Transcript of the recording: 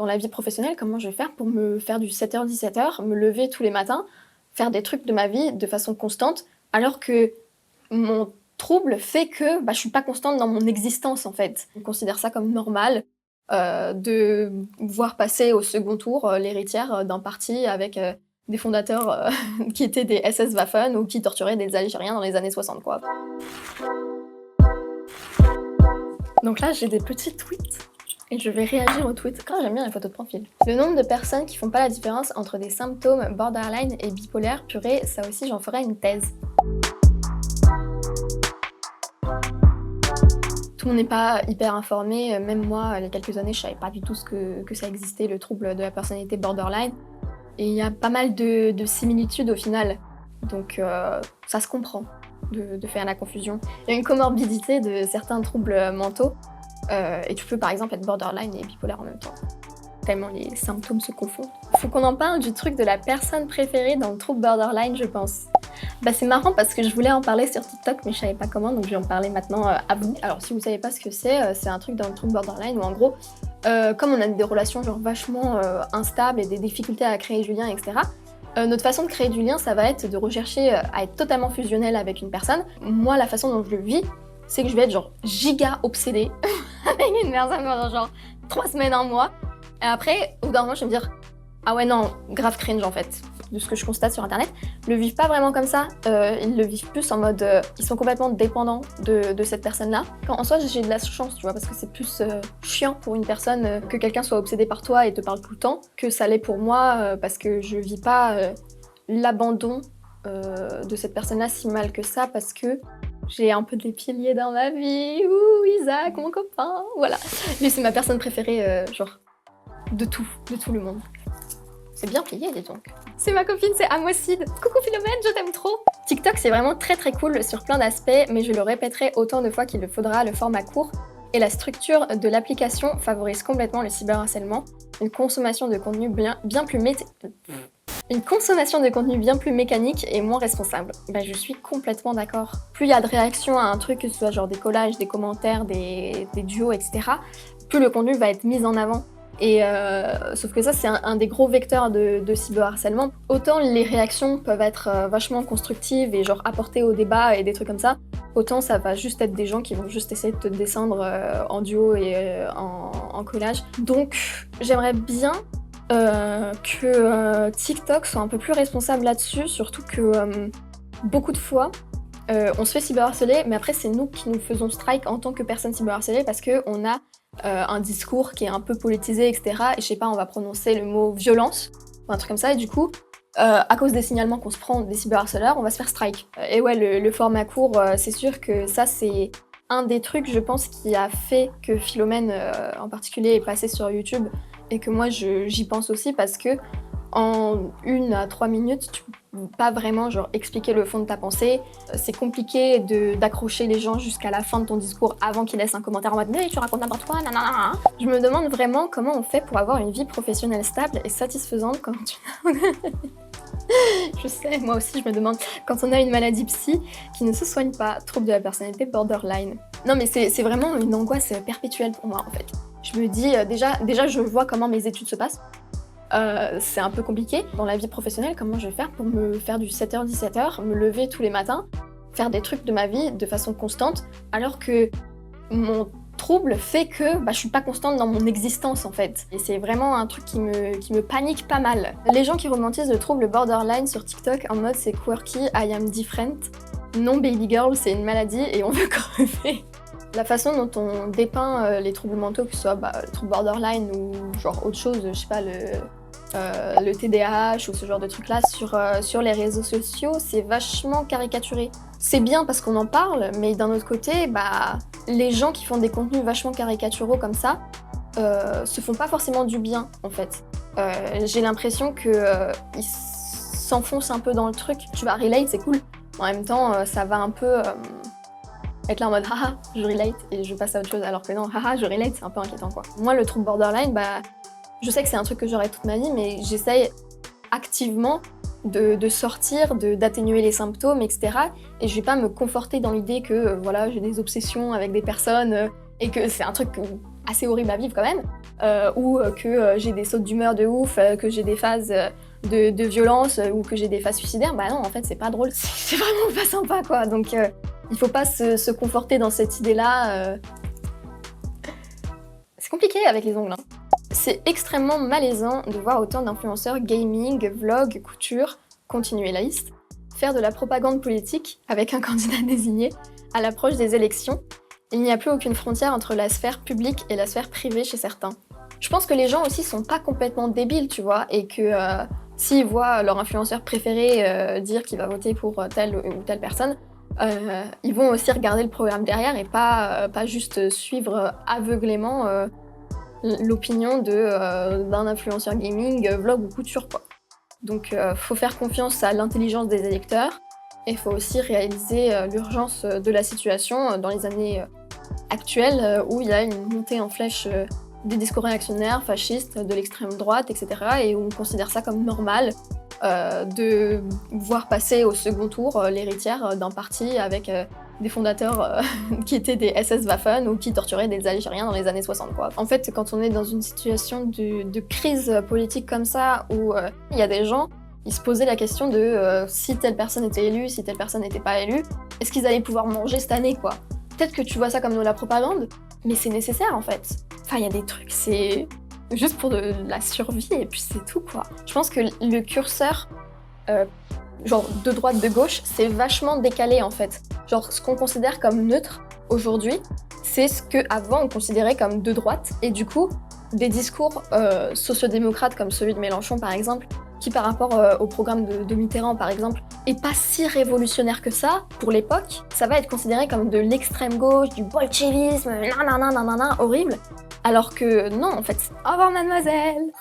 dans la vie professionnelle, comment je vais faire pour me faire du 7h-17h, me lever tous les matins, faire des trucs de ma vie de façon constante, alors que mon trouble fait que je suis pas constante dans mon existence en fait. On considère ça comme normal de voir passer au second tour l'héritière d'un parti avec des fondateurs qui étaient des SS-Waffen ou qui torturaient des Algériens dans les années 60 quoi. Donc là j'ai des petits tweets. Et je vais réagir aux tweets. Quand j'aime bien les photos de profil. Le nombre de personnes qui font pas la différence entre des symptômes borderline et bipolaire, purée, ça aussi j'en ferai une thèse. Tout le monde n'est pas hyper informé, même moi, il y a quelques années, je savais pas du tout que ça existait, le trouble de la personnalité borderline. Et il y a pas mal de similitudes au final, donc ça se comprend de faire la confusion. Il y a une comorbidité de certains troubles mentaux, et tu peux par exemple être borderline et bipolaire en même temps, tellement les symptômes se confondent. Faut qu'on en parle du truc de la personne préférée dans le trouble borderline, je pense. C'est marrant parce que je voulais en parler sur TikTok mais je savais pas comment, donc je vais en parler maintenant à vous. Alors si vous savez pas ce que c'est un truc dans le trouble borderline où en gros, comme on a des relations genre vachement instables et des difficultés à créer du lien, etc., notre façon de créer du lien, ça va être de rechercher à être totalement fusionnel avec une personne. Moi, la façon dont je le vis, c'est que je vais être genre giga obsédée avec une personne pendant genre 3 semaines, 1 mois. Et après, au bout d'un moment, je vais me dire ah ouais non, grave cringe en fait, de ce que je constate sur internet. Ils le vivent pas vraiment comme ça, ils le vivent plus en mode ils sont complètement dépendants de cette personne-là. En soi, j'ai de la chance, tu vois, parce que c'est plus chiant pour une personne que quelqu'un soit obsédé par toi et te parle tout le temps, que ça l'est pour moi, parce que je vis pas l'abandon de cette personne-là si mal que ça, parce que j'ai un peu des piliers dans ma vie. Ouh, Isaac, mon copain, voilà. Lui, c'est ma personne préférée, genre, de tout le monde. C'est bien payé, dis donc. C'est ma copine, c'est Amocide. Coucou Philomène, je t'aime trop. TikTok, c'est vraiment très cool sur plein d'aspects, mais je le répéterai autant de fois qu'il le faudra, le format court et la structure de l'application favorise complètement le cyberharcèlement. Une consommation de contenu bien plus mécanique et moins responsable. Je suis complètement d'accord. Plus il y a de réactions à un truc, que ce soit genre des collages, des commentaires, des duos, etc., plus le contenu va être mis en avant. Et sauf que ça, c'est un des gros vecteurs de cyberharcèlement. Autant les réactions peuvent être vachement constructives et genre apporter au débat et des trucs comme ça, autant ça va juste être des gens qui vont juste essayer de te descendre en duo et en collage. Donc j'aimerais bien que TikTok soit un peu plus responsable là-dessus, surtout que beaucoup de fois, on se fait cyberharceler, mais après c'est nous qui nous faisons strike en tant que personne cyberharcelée parce qu'on a un discours qui est un peu politisé, etc. Et je sais pas, on va prononcer le mot violence, ou un truc comme ça, et du coup, à cause des signalements qu'on se prend des cyberharceleurs, on va se faire strike. Et ouais, le format court, c'est sûr que ça, c'est un des trucs, je pense, qui a fait que Philomène, en particulier, est passée sur YouTube, et que moi, j'y pense aussi, parce que en 1 à 3 minutes, tu peux pas vraiment genre expliquer le fond de ta pensée. C'est compliqué d'accrocher les gens jusqu'à la fin de ton discours avant qu'ils laissent un commentaire en mode « Mais tu racontes n'importe quoi, nanana ». Je me demande vraiment comment on fait pour avoir une vie professionnelle stable et satisfaisante quand tu... Je sais, moi aussi je me demande, quand on a une maladie psy qui ne se soigne pas, trouble de la personnalité borderline. Non mais c'est vraiment une angoisse perpétuelle pour moi en fait. Je me dis, déjà je vois comment mes études se passent. C'est un peu compliqué. Dans la vie professionnelle, comment je vais faire pour me faire du 7h-17h, me lever tous les matins, faire des trucs de ma vie de façon constante, alors que mon trouble fait que je suis pas constante dans mon existence en fait. Et c'est vraiment un truc qui me panique pas mal. Les gens qui romantisent le trouble borderline sur TikTok en mode c'est quirky, I am different. Non baby girl, c'est une maladie et on veut crever. La façon dont on dépeint les troubles mentaux, que ce soit le trouble borderline ou genre autre chose, je sais pas, le TDAH ou ce genre de trucs-là, sur les réseaux sociaux, c'est vachement caricaturé. C'est bien parce qu'on en parle, mais d'un autre côté, les gens qui font des contenus vachement caricaturaux comme ça se font pas forcément du bien, en fait. J'ai l'impression qu'ils s'enfoncent un peu dans le truc. Tu vas relate, c'est cool. En même temps, ça va un peu... être là en mode haha, je relate et je passe à autre chose, alors que non, haha, je relate, c'est un peu inquiétant quoi. Moi, le trouble borderline, je sais que c'est un truc que j'aurai toute ma vie, mais j'essaye activement de sortir, d'atténuer les symptômes, etc. Et je vais pas me conforter dans l'idée que voilà, j'ai des obsessions avec des personnes et que c'est un truc assez horribles à vivre quand même, ou que j'ai des sautes d'humeur de ouf, que j'ai des phases de violence, ou que j'ai des phases suicidaires, bah non, en fait, c'est pas drôle, c'est vraiment pas sympa, quoi. Donc, il faut pas se conforter dans cette idée-là. C'est compliqué avec les ongles, hein. C'est extrêmement malaisant de voir autant d'influenceurs gaming, vlog, couture, continuer la liste, faire de la propagande politique avec un candidat désigné à l'approche des élections. Il n'y a plus aucune frontière entre la sphère publique et la sphère privée chez certains. Je pense que les gens aussi sont pas complètement débiles, tu vois, et que s'ils voient leur influenceur préféré dire qu'il va voter pour telle ou telle personne, ils vont aussi regarder le programme derrière et pas juste suivre aveuglément l'opinion d'un influenceur gaming, vlog ou couture, quoi. Donc faut faire confiance à l'intelligence des électeurs et faut aussi réaliser l'urgence de la situation dans les années actuelles où il y a une montée en flèche des discours réactionnaires, fascistes, de l'extrême droite, etc. et où on considère ça comme normal de voir passer au second tour l'héritière d'un parti avec des fondateurs qui étaient des SS-Waffen ou qui torturaient des Algériens dans les années 60, quoi. En fait, quand on est dans une situation de crise politique comme ça, où il y a des gens, ils se posaient la question de si telle personne était élue, si telle personne n'était pas élue, est-ce qu'ils allaient pouvoir manger cette année, quoi. Peut-être que tu vois ça comme de la propagande, mais c'est nécessaire, en fait. Enfin, il y a des trucs, c'est juste pour de la survie, et puis c'est tout, quoi. Je pense que le curseur genre de droite, de gauche, c'est vachement décalé en fait. Genre ce qu'on considère comme neutre aujourd'hui, c'est ce qu'avant on considérait comme de droite. Et du coup, des discours sociodémocrates comme celui de Mélenchon par exemple, qui par rapport au programme de Mitterrand par exemple, est pas si révolutionnaire que ça pour l'époque, ça va être considéré comme de l'extrême gauche, du bolchevisme, nanana, nanana, horrible. Alors que non, en fait, au revoir mademoiselle.